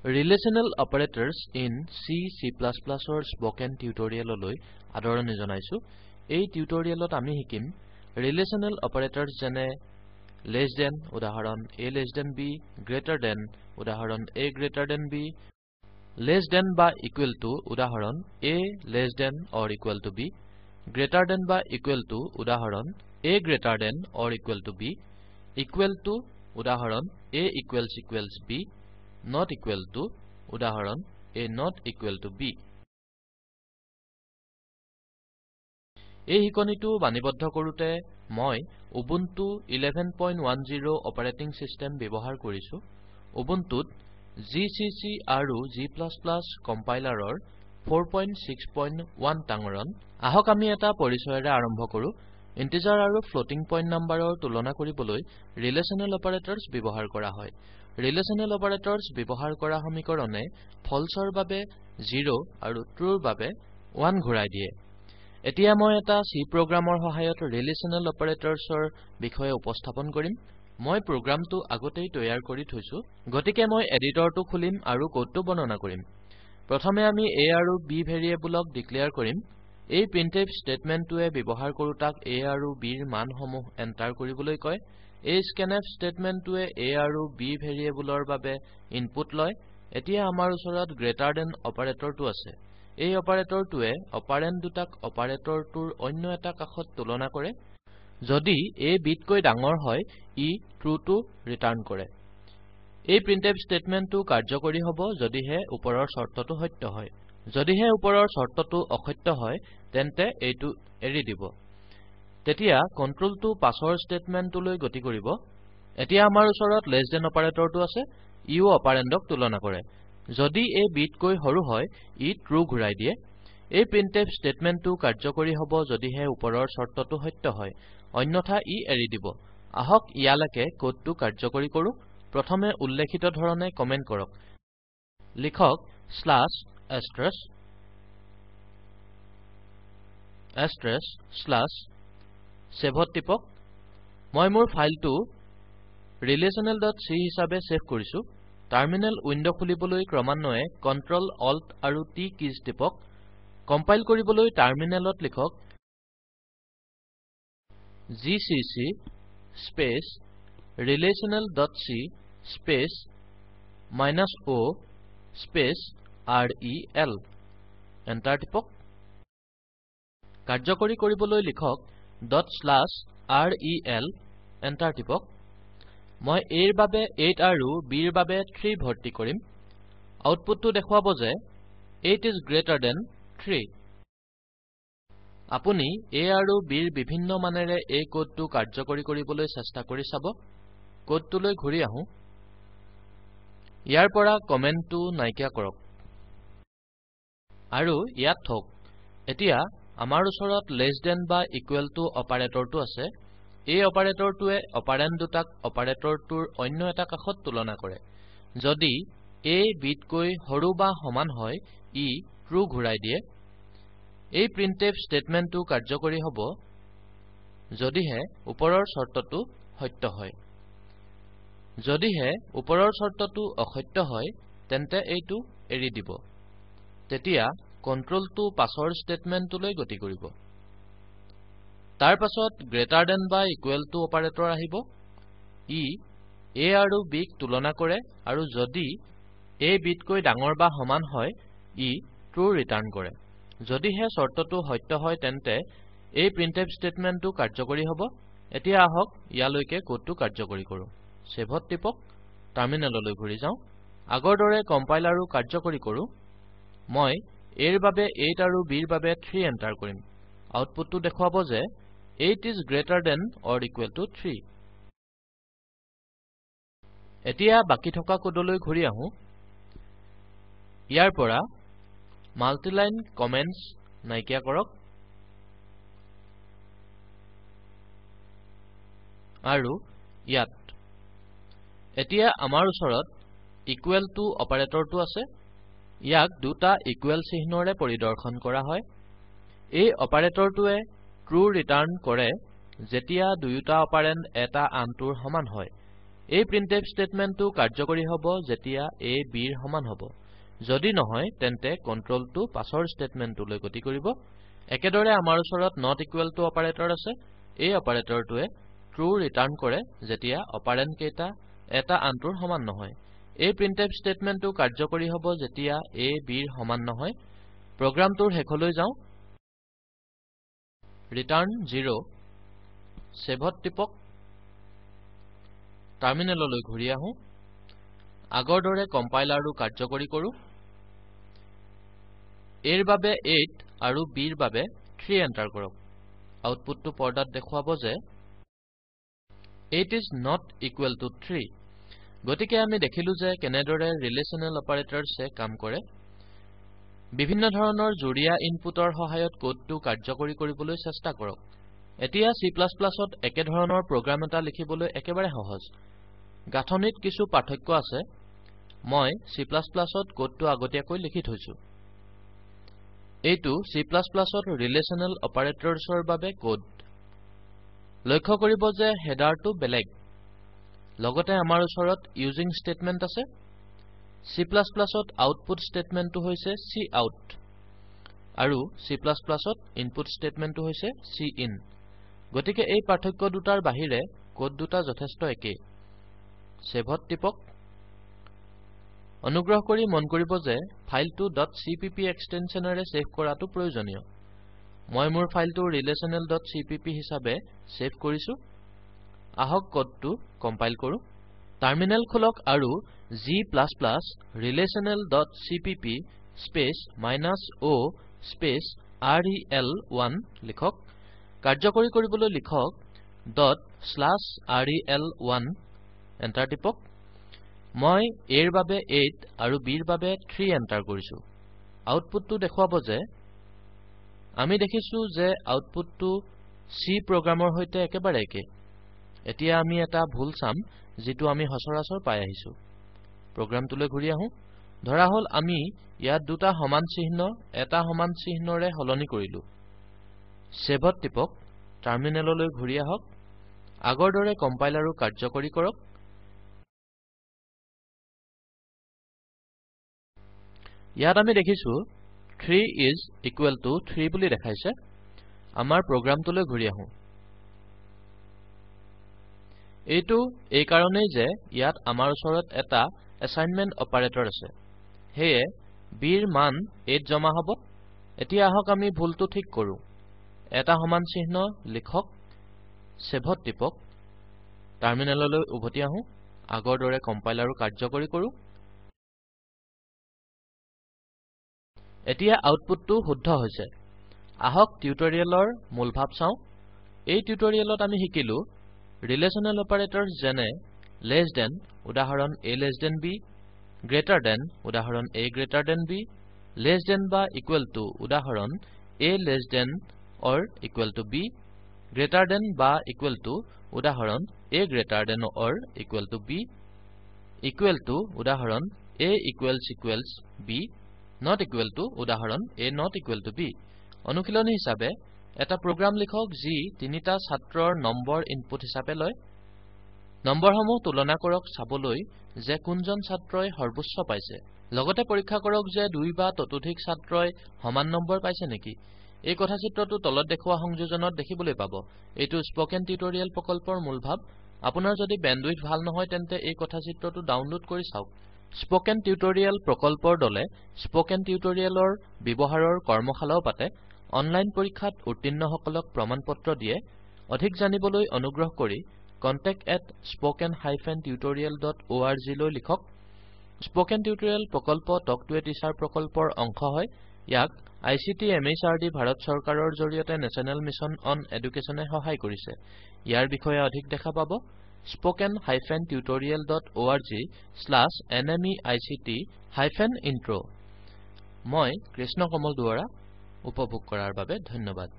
Relational operators in C, C++ or spoken tutorial লৈ আদৰণি জনাইছো। এই টিউটোৰিয়েলত আমি শিকিম relational operators যেনে less than উদাহৰণ a less than b, greater than উদাহৰণ a greater than b, less than বা equal to উদাহৰণ a less than or equal to b, greater than বা equal to উদাহৰণ a greater than or equal to b, equal to উদাহৰণ a equals b, not equal to উদাহৰণ a not equal to b। এই শিকনিটো বাণীবদ্ধ কৰোতে মই Ubuntu 11.10 operating system ব্যৱহাৰ কৰিছো। উবুন্টুত GCC আৰু G++ কম্পাইলাৰৰ 4.6.1 টাঙৰণ। আহক আমি এটা পৰিচয়েৰে আৰম্ভ কৰো। ইন্টিজাৰ আৰু ফ্লোটিং পইণ্ট নাম্বাৰৰ তুলনা কৰিবলৈ ৰিলেশনেল অপাৰেটৰ্ছ ব্যৱহাৰ কৰা হয়। ৰিলেশনেল অপাৰেটৰ্ছ ব্যৱহাৰ কৰা সমীকৰণে ফলছৰ বাবে 0 আৰু ট্ৰুৰ বাবে 1 ঘূৰাই দিয়ে। এতিয়া মই এটা C প্ৰগ্ৰামৰ সহায়ত ৰিলেশনেল অপাৰেটৰ্ছৰ বিষয়ে উপস্থাপন কৰিম। মই প্ৰগ্ৰামটো আগতেই তৈয়াৰ কৰি থৈছো, গতিকে মই এডিটৰটো খুলিম আৰু কোডটো বৰ্ণনা কৰিম। প্ৰথমে আমি a আৰু b ভেৰিয়েবলক ডিক্লেয়াৰ কৰিম। এই প্ৰিন্টফ স্টেটমেন্টটোৱে ব্যৱহাৰ কৰোতাক a আৰু b ৰ মানসমূহ এন্টাৰ কৰিবলৈ কয়। এই স্কেনফ স্টেটমেন্টটোৱে a আৰু b ভেৰিয়েবলৰ বাবে ইনপুট লয়। এতিয়া আমাৰ ওচৰত গ্ৰেটাৰ দেন অপাৰেটৰটো আছে। এই অপাৰেটৰটোৱে অপাৰেন্ড দুটাক অপাৰেটৰটোৰ অন্য এটা কাষত তুলনা কৰে। যদি a bতকৈ ডাঙৰ হয়, ই ট্ৰুটো ৰিটাৰ্ণ কৰে। এই প্ৰিন্টফ স্টেটমেন্টটো কাৰ্যকৰী হ'ব যদিহে ওপৰৰ চৰ্তটো সত্য হয়। যদিহে ওপৰৰ চৰ্তটো অসত্য হয়, তেন্তে এইটো এৰি দিব। তেতিয়া কন্ট্ৰোলটো পাছৰ স্টেটমেন্টটোলৈ গতি কৰিব। এতিয়া আমাৰ ওচৰত লেছ দেন অপাৰেটৰটো আছে। ইও অপাৰেন্ডক তুলনা কৰে। যদি a bতকৈ সৰু হয়, ই ট্ৰু ঘূৰাই দিয়ে। এই প্ৰিন্টফ স্টেটমেন্টটো কাৰ্যকৰী হ'ব যদিহে ওপৰৰ চৰ্তটো সত্য হয়, অন্যথা ই এৰি দিব। আহক ইয়ালৈকে কোডটো কাৰ্যকৰী কৰো। প্ৰথমে উল্লেখিত ধৰণে কমেন্ট কৰক। লিখক /*/ সেভত টিপক। মই মোৰ ফাইলটো relational.c হিচাপে সেভ কৰিছো। টাৰ্মিনেল উইন্ডো খুলিবলৈ ক্ৰমান্বয়ে Ctrl Alt আৰু T কিজ টিপক। কম্পাইল কৰিবলৈ টাৰ্মিনেলত লিখক gcc space relational.c space -o space rel। Enter টিপক। কাৰ্যকৰী কৰিবলৈ লিখক ./rel। এন্টাৰ টিপক। মই a ৰ বাবে 8 আৰু b ৰ বাবে 3 ভৰ্তি কৰিম। আউটপুটটো দেখুৱাব যে 8 is greater than 3। আপুনি a আৰু b ৰ বিভিন্ন মানেৰে এই কোডটো কাৰ্যকৰী কৰিবলৈ চেষ্টা কৰি চাব। কোডটোলৈ ঘূৰি আহো। ইয়াৰ পৰা কমেন্টটো নাইকিয়া কৰক আৰু ইয়াত থওক। এতিয়া আমাৰ ওচৰত লেছ দেন বা ইকুৱেল টু অপাৰেটৰটো আছে। এই অপাৰেটৰটোৱে অপাৰেন্ড দুটাক অপাৰেটৰটোৰ অন্য এটা কাষত তুলনা কৰে। যদি a bতকৈ সৰু বা সমান হয়, ই ট্ৰু ঘূৰাই দিয়ে। এই প্ৰিন্টফ স্টেটমেন্টটো কাৰ্যকৰী হ'ব যদিহে ওপৰৰ চৰ্তটো সত্য হয়। যদিহে ওপৰৰ চৰ্তটো অসত্য হয়, তেন্তে এইটো এৰি দিব। তেতিয়া কন্ট্ৰোলটো পাছৰ স্টেটমেন্টটোলৈ গতি কৰিব। তাৰ পাছত গ্ৰেটাৰ দেন বা ইকুৱেল টু অপাৰেটৰ আহিব। ই a আৰু b ক তুলনা কৰে আৰু যদি a bতকৈ ডাঙৰ বা সমান হয়, ই ট্ৰু ৰিটাৰ্ণ কৰে। যদিহে চৰ্তটো সত্য হয়, তেন্তে এই প্ৰিন্টফ স্টেটমেন্টটো কাৰ্যকৰী হ'ব। এতিয়া আহক ইয়ালৈকে কোডটো কাৰ্যকৰী কৰো। সেভত টিপক। টাৰ্মিনেললৈ ঘূৰি যাওঁ। আগৰ দৰে কম্পাইল আৰু কাৰ্যকৰী কৰো। মই a ৰ বাবে 8 আৰু b ৰ বাবে 3 এন্টাৰ কৰিম। আউটপুটটো দেখুৱাব যে 8 is greater than or equal to 3। এতিয়া বাকি থকা কোডলৈ ঘূৰি আহো। ইয়াৰ পৰা মাল্টিলাইন কমেন্টছ নাইকিয়া কৰক আৰু ইয়াত। এতিয়া আমাৰ ওচৰত ইকুৱেল টু অপাৰেটৰটো আছে। ইয়াক দুটা ইকুৱেল চিহ্নৰে পৰিদৰ্শন কৰা হয়। এই অপাৰেটৰটোৱে ট্ৰু ৰিটাৰ্ণ কৰে যেতিয়া দুয়োটা অপাৰেন্ড এটা আনটোৰ সমান হয়। এই প্ৰিন্টফ স্টেটমেন্টটো কাৰ্যকৰী হ'ব যেতিয়া a b ৰ সমান হ'ব যদি নহয় তেন্তে কন্ট্ৰোলটো পাছৰ স্টেটমেন্টটোলৈ গতি কৰিব একেদৰে আমাৰ ওচৰত নট ইকুৱেল টু অপাৰেটৰ আছে এই অপাৰেটৰটোৱে ট্ৰু ৰিটাৰ্ণ কৰে যেতিয়া অপাৰেন্ড কেইটা এটা আনটোৰ সমান নহয় এই প্ৰিন্টফ স্টেটমেন্টটো কাৰ্যকৰী হ'ব যেতিয়া a b ৰ সমান নহয় প্ৰগ্ৰামটোৰ শেষলৈ যাওঁ ৰিটাৰ্ণ 0 সেভত টিপক টাৰ্মিনেললৈ ঘূৰি আহোঁ আগৰ দৰে কম্পাইল আৰু কাৰ্যকৰী কৰোঁ a ৰ বাবে 8 আৰু b ৰ বাবে 3 এন্টাৰ কৰক আউটপুটটো পৰ্দাত দেখুৱাব যে 8 is not equal to 3 গতিকে আমি দেখিলো যে কেনেদৰে ৰিলেচনেল অপাৰেটৰ্ছে কাম কৰে বিভিন্ন ধৰণৰ জুৰিয়া ইনপুটৰ সহায়ত কোডটো কাৰ্যকৰী কৰিবলৈ চেষ্টা কৰক এতিয়া C++ত একে ধৰণৰ প্ৰগ্ৰাম এটা লিখিবলৈ একেবাৰে সহজ গাঠনিত কিছু পাৰ্থক্য আছে মই C++ত কোডটো আগতীয়াকৈ লিখি থৈছো এইটো C++ত ৰিলেচনেল অপাৰেটৰ্ছৰ বাবে কোড লক্ষ্য কৰিব যে হেডাৰটো বেলেগ লগতে আমাৰ ওচৰত ইউজিং স্টেটমেন্ট আছে C++ত আউটপুট স্টেটমেন্টটো হৈছে কাউট আৰু C++ত ইনপুট স্টেটমেন্টটো হৈছে চিন গতিকে এই পাৰ্থক্য দুটাৰ বাহিৰে কোড দুটা যথেষ্ট একে সেভত টিপক অনুগ্ৰহ কৰি মন কৰিব যে ফাইলটো .cpp এক্সটেনশনেৰে সেভ কৰাটো প্ৰয়োজনীয় মই মোৰ ফাইলটো relational.cpp হিচাপে সেভ কৰিছো আহক কোডটো কম্পাইল কৰো টাৰ্মিনেল খোলক আৰু g relational.cpp space -o space rel1 লিখক কাৰ্যকৰী কৰিবলৈ লিখক .rel1 এন্টাৰ টিপক মই a ৰ বাবে 8 আৰু b ৰ বাবে 3 এন্টাৰ কৰিছো আউটপুটটো দেখুৱাব যে আমি দেখিছো যে আউটপুটটো C প্ৰগ্ৰামৰ সৈতে একেবাৰে একে এতিয়া আমি এটা ভুল চাম যেটো আমি সচৰাচৰ পাই আহিছো প্ৰগ্ৰামটোলৈ ঘূৰি আহোঁ ধৰা হল আমি ইয়াত দুটা সমান চিহ্ন এটা সমান চিহ্নৰে হলনি কৰিলো সেভত টিপক টাৰ্মিনেললৈ ঘূৰি আহক আগৰ দৰে কম্পাইল আৰু কাৰ্যকৰী কৰক ইয়াত আমি দেখিছো 3 is equal to 3 বুলি দেখাইছে আমাৰ প্ৰগ্ৰামটোলৈ ঘূৰি আহোঁ এইটো এই কাৰণেই যে ইয়াত আমাৰ ওচৰত এটা এছাইনমেন্ট অপাৰেটৰ আছে হেয়ে b ৰ মান 8 জমা হ'ব এতিয়া আহক আমি ভুলটো ঠিক কৰো এটা সমান চিহ্ন লিখক সেভত টিপক টাৰ্মিনেললৈ উভতি আহোঁ আগৰ দৰে কম্পাইল আৰু কাৰ্যকৰী কৰো এতিয়া আউটপুটটো শুদ্ধ হৈছে আহক টিউটৰিয়েলৰ মূল ভাৱ চাওঁ এই টিউটৰিয়েলত আমি শিকিলো ৰিলেচনেল অপাৰেটৰ্ছ যেনে লেছ দেন উদাহৰণ a less than b greater than উদাহৰণ a greater than b less than বা ইকুৱেল টু উদাহৰণ a less than or equal to b greater than বা ইকুৱেল টু উদাহৰণ a greater than or equal to b equal to উদাহৰণ a equals b not equal to উদাহৰণ a not equal to b অনুশীলনী হিচাপে এটা programme লিখক যি তিনিটা ছাত্ৰৰ নম্বৰ ইনপুট হিচাপে লয় নম্বৰসমূহ তুলনা কৰক চাবলৈ যে কোনজন ছাত্ৰই সৰ্বোচ্চ পাইছে লগতে পৰীক্ষা কৰক যে দুই বা ততোধিক ছাত্ৰই সমান নম্বৰ পাইছে নেকি এই কথাচিত্ৰটো তলত দেখুওৱা সংযোজনত দেখিবলৈ পাব এইটো স্পোকেন টিউটৰিয়েল প্ৰকল্পৰ মূল ভাৱ আপোনাৰ যদি বেণ্ডউইথ ভাল নহয় তেন্তে এই কথাচিত্ৰটো ডাউনলোড কৰি চাওক স্পোকেন টিউটৰিয়েল প্ৰকল্পৰ দলে স্পোকেন টিউটৰিয়েলৰ ব্যৱহাৰৰ কৰ্মশালাও পাতে অনলাইন পৰীক্ষাত উত্তীৰ্ণসকলক প্ৰমাণপত্ৰ দিয়ে অধিক জানিবলৈ অনুগ্ৰহ কৰি contact@spoken-tutorial.org লৈ লিখক স্পোকেন টিউটৰিয়েল প্ৰকল্প টক টু এ টিচাৰ প্ৰকল্পৰ অংশ হয় ইয়াক আইচিটি এমএচআৰডি ভাৰত চৰকাৰৰ জৰিয়তে নেশ্যনেল মিছন অন এডুকেশ্যনে সহায় কৰিছে ইয়াৰ বিষয়ে অধিক দেখা পাব spoken-tutorial.org/nmeict-intro মই কৃষ্ণ কমল দুৱৰা উপভোগ কৰাৰ বাবে ধন্যবাদ